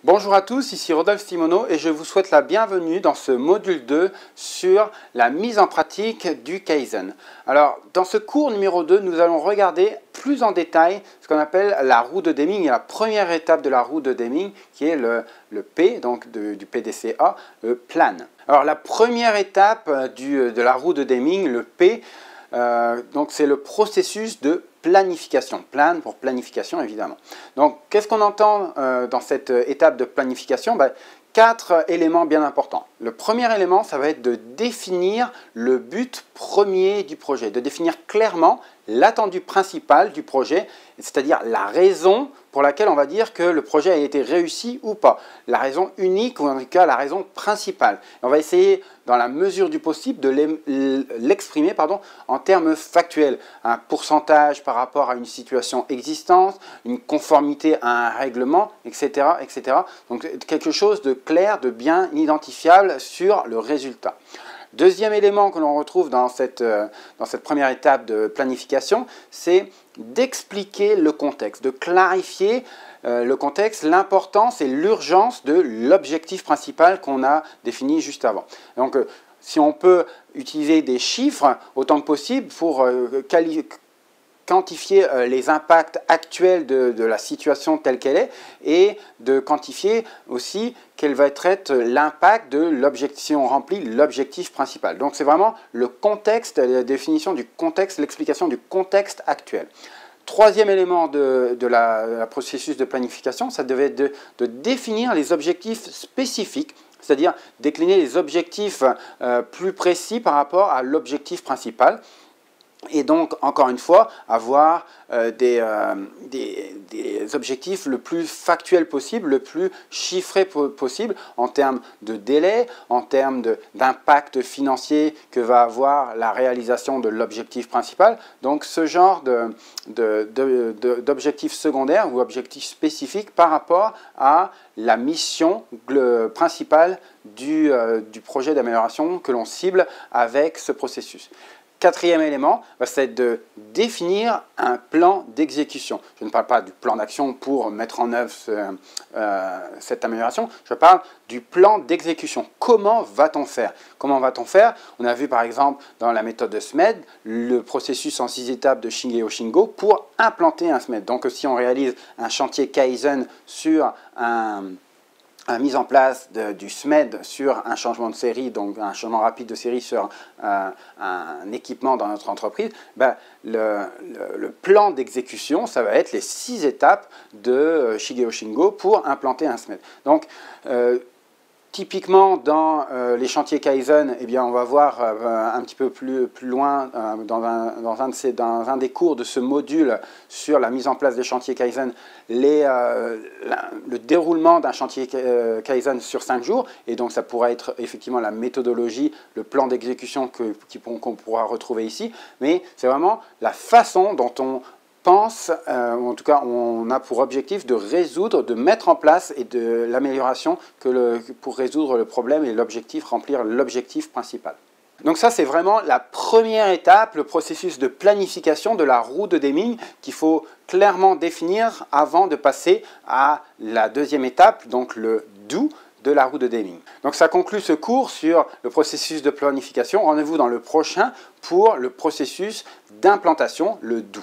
Bonjour à tous, ici Rodolphe Simoneau et je vous souhaite la bienvenue dans ce module 2 sur la mise en pratique du Kaizen. Alors, dans ce cours numéro 2, nous allons regarder plus en détail ce qu'on appelle la roue de Deming et la première étape de la roue de Deming qui est le P, donc du PDCA, le plan. Alors, la première étape de la roue de Deming, le P, donc c'est le processus de planification, plan pour planification évidemment. Donc qu'est-ce qu'on entend dans cette étape de planification? Quatre éléments bien importants. Le premier élément, ça va être de définir le but premier du projet, de définir clairement l'attendu principal du projet, c'est-à-dire la raison pour laquelle on va dire que le projet a été réussi ou pas. La raison unique ou en tout cas la raison principale. On va essayer dans la mesure du possible de l'exprimer en termes factuels. Un pourcentage par rapport à une situation existante, une conformité à un règlement, etc., etc. Donc quelque chose de clair, de bien identifiable sur le résultat. Deuxième élément que l'on retrouve dans cette première étape de planification, c'est d'expliquer le contexte, de clarifier le contexte, l'importance et l'urgence de l'objectif principal qu'on a défini juste avant. Donc, si on peut utiliser des chiffres autant que possible pour quantifier les impacts actuels de la situation telle qu'elle est et de quantifier aussi quel va être l'impact de l'objectif, si on remplit l'objectif principal. Donc c'est vraiment le contexte, la définition du contexte, l'explication du contexte actuel. Troisième élément de la processus de planification, ça devait être de définir les objectifs spécifiques, c'est-à-dire décliner les objectifs plus précis par rapport à l'objectif principal. Et donc, encore une fois, avoir des objectifs le plus factuels possible, le plus chiffrés possible en termes de délai, en termes d'impact financier que va avoir la réalisation de l'objectif principal. Donc, ce genre d'objectifs secondaires ou objectifs spécifiques par rapport à la mission principale du projet d'amélioration que l'on cible avec ce processus. Quatrième élément, c'est de définir un plan d'exécution. Je ne parle pas du plan d'action pour mettre en œuvre cette amélioration, je parle du plan d'exécution. Comment va-t-on faire? Comment va-t-on faire? On a vu par exemple dans la méthode de SMED, le processus en 6 étapes de Shigeo Shingo pour implanter un SMED. Donc si on réalise un chantier Kaizen sur la mise en place du SMED sur un changement de série, donc un changement rapide de série sur un équipement dans notre entreprise, le plan d'exécution, ça va être les 6 étapes de Shigeo Shingo pour implanter un SMED. Donc, typiquement, dans les chantiers Kaizen, eh bien, on va voir un petit peu plus loin dans un des cours de ce module sur la mise en place des chantiers Kaizen, le déroulement d'un chantier Kaizen sur 5 jours. Et donc, ça pourra être effectivement la méthodologie, le plan d'exécution qu'on pourra retrouver ici. Mais c'est vraiment la façon dont on pense, ou en tout cas on a pour objectif de résoudre, de mettre en place et de l'amélioration pour résoudre le problème et l'objectif, remplir l'objectif principal. Donc ça c'est vraiment la première étape, le processus de planification de la roue de Deming qu'il faut clairement définir avant de passer à la deuxième étape, donc le Do de la roue de Deming. Donc ça conclut ce cours sur le processus de planification. Rendez-vous dans le prochain pour le processus d'implantation, le Do.